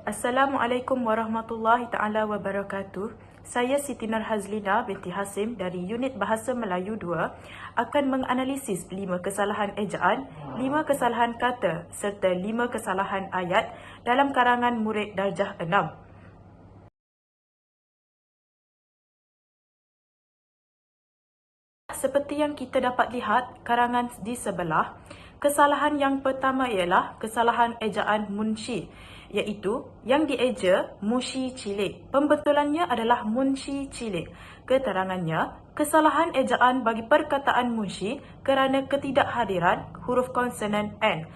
Assalamualaikum warahmatullahi taala wabarakatuh. Saya Siti Nurhazlina binti Hasim dari Unit Bahasa Melayu 2 akan menganalisis 5 kesalahan ejaan, 5 kesalahan kata serta 5 kesalahan ayat dalam karangan murid darjah 6. Seperti yang kita dapat lihat karangan di sebelah, kesalahan yang pertama ialah kesalahan ejaan munshi, iaitu yang dieja mushi cilik. Pembetulannya adalah munshi cilik. Keterangannya, kesalahan ejaan bagi perkataan munshi kerana ketidakhadiran huruf konsonan N.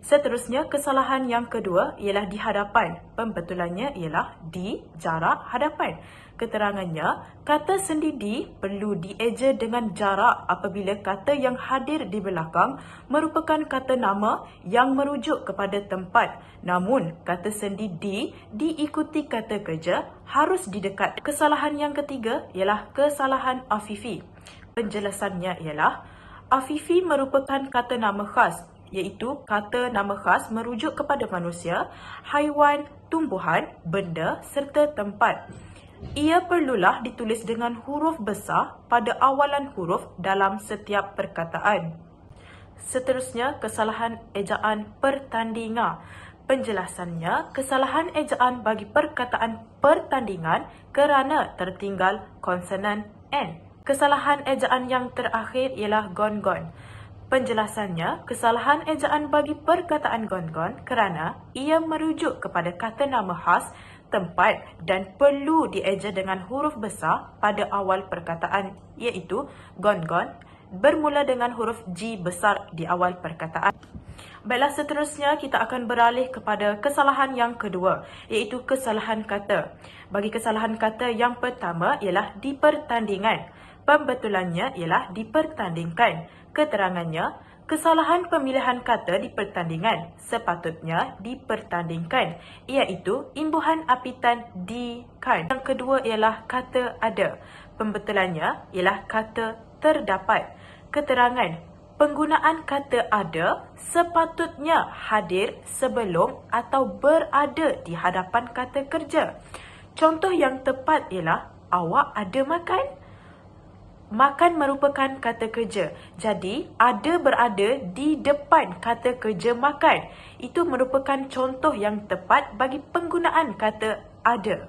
Seterusnya, kesalahan yang kedua ialah di hadapan. Pembetulannya ialah di jarak hadapan. Keterangannya, kata sendi di perlu dieja dengan jarak apabila kata yang hadir di belakang merupakan kata nama yang merujuk kepada tempat. Namun, kata sendi di diikuti kata kerja harus di dekat. Kesalahan yang ketiga ialah kesalahan afifi. Penjelasannya ialah, afifi merupakan kata nama khas, iaitu kata nama khas merujuk kepada manusia, haiwan, tumbuhan, benda serta tempat. Ia perlulah ditulis dengan huruf besar pada awalan huruf dalam setiap perkataan. Seterusnya, kesalahan ejaan pertandingan. Penjelasannya, kesalahan ejaan bagi perkataan pertandingan kerana tertinggal konsonan N. Kesalahan ejaan yang terakhir ialah gon-gon. Penjelasannya, kesalahan ejaan bagi perkataan gon-gon kerana ia merujuk kepada kata nama khas, tempat dan perlu dieja dengan huruf besar pada awal perkataan, iaitu gon-gon bermula dengan huruf G besar di awal perkataan. Baiklah, seterusnya kita akan beralih kepada kesalahan yang kedua, iaitu kesalahan kata. Bagi kesalahan kata yang pertama ialah di pertandingan. Pembetulannya ialah dipertandingkan. Keterangannya, kesalahan pemilihan kata di pertandingan sepatutnya dipertandingkan, iaitu imbuhan apitan di-kan. Yang kedua ialah kata ada. Pembetulannya ialah kata terdapat. Keterangan, penggunaan kata ada sepatutnya hadir sebelum atau berada di hadapan kata kerja. Contoh yang tepat ialah, awak ada makan? Makan merupakan kata kerja. Jadi, ada berada di depan kata kerja makan. Itu merupakan contoh yang tepat bagi penggunaan kata ada.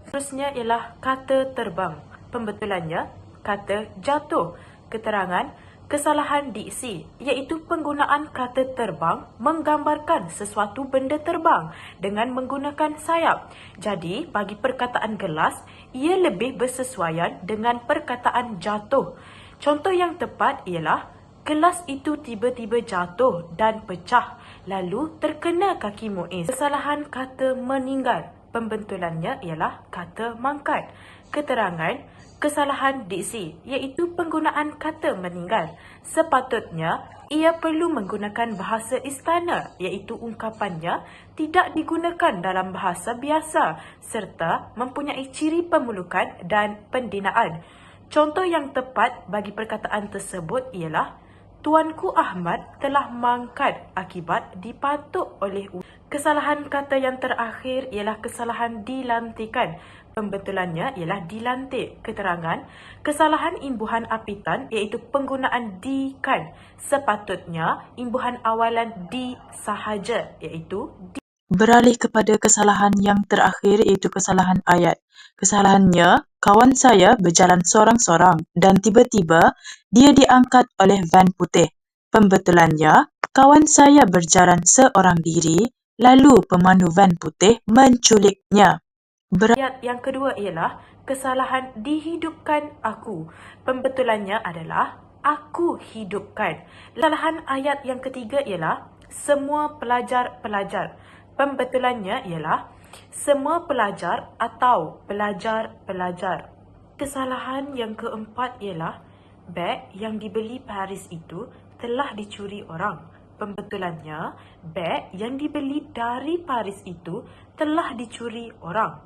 Seterusnya ialah kata terbang. Pembetulannya, kata jatuh. Keterangan, kesalahan diksi, iaitu penggunaan kata terbang menggambarkan sesuatu benda terbang dengan menggunakan sayap. Jadi, bagi perkataan gelas, ia lebih bersesuaian dengan perkataan jatuh. Contoh yang tepat ialah, gelas itu tiba-tiba jatuh dan pecah, lalu terkena kaki Muiz. Kesalahan kata meninggal. Pembetulannya ialah kata mangkat. Keterangan, kesalahan diksi, iaitu penggunaan kata meninggal. Sepatutnya, ia perlu menggunakan bahasa istana, iaitu ungkapannya tidak digunakan dalam bahasa biasa serta mempunyai ciri pemulukan dan pendinaan. Contoh yang tepat bagi perkataan tersebut ialah, Tuanku Ahmad telah mangkat akibat dipatuk oleh Kesalahan kata yang terakhir ialah kesalahan dilantikan. Pembetulannya ialah dilantik. Keterangan, kesalahan imbuhan apitan iaitu penggunaan di-kan. Sepatutnya imbuhan awalan di sahaja, iaitu di. Beralih kepada kesalahan yang terakhir, iaitu kesalahan ayat. Kesalahannya, kawan saya berjalan sorang-sorang dan tiba-tiba dia diangkat oleh van putih. Pembetulannya, kawan saya berjalan seorang diri lalu pemandu van putih menculiknya. Ayat yang kedua ialah kesalahan dihidupkan aku. Pembetulannya adalah aku hidupkan. Kesalahan ayat yang ketiga ialah semua pelajar-pelajar. Pembetulannya ialah semua pelajar atau pelajar-pelajar. Kesalahan yang keempat ialah beg yang dibeli Paris itu telah dicuri orang. Pembetulannya, beg yang dibeli dari Paris itu telah dicuri orang.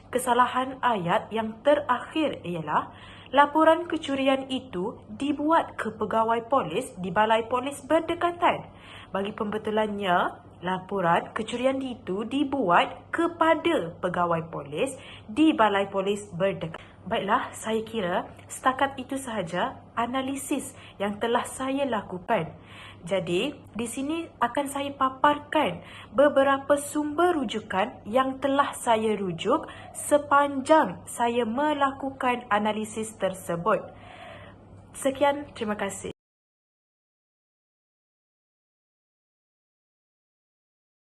Kesalahan ayat yang terakhir ialah laporan kecurian itu dibuat ke pegawai polis di balai polis berdekatan. Bagi pembetulannya, Laporan kecurian itu dibuat kepada pegawai polis di Balai Polis berdekat. Baiklah, saya kira setakat itu sahaja analisis yang telah saya lakukan. Jadi, di sini akan saya paparkan beberapa sumber rujukan yang telah saya rujuk sepanjang saya melakukan analisis tersebut. Sekian, terima kasih.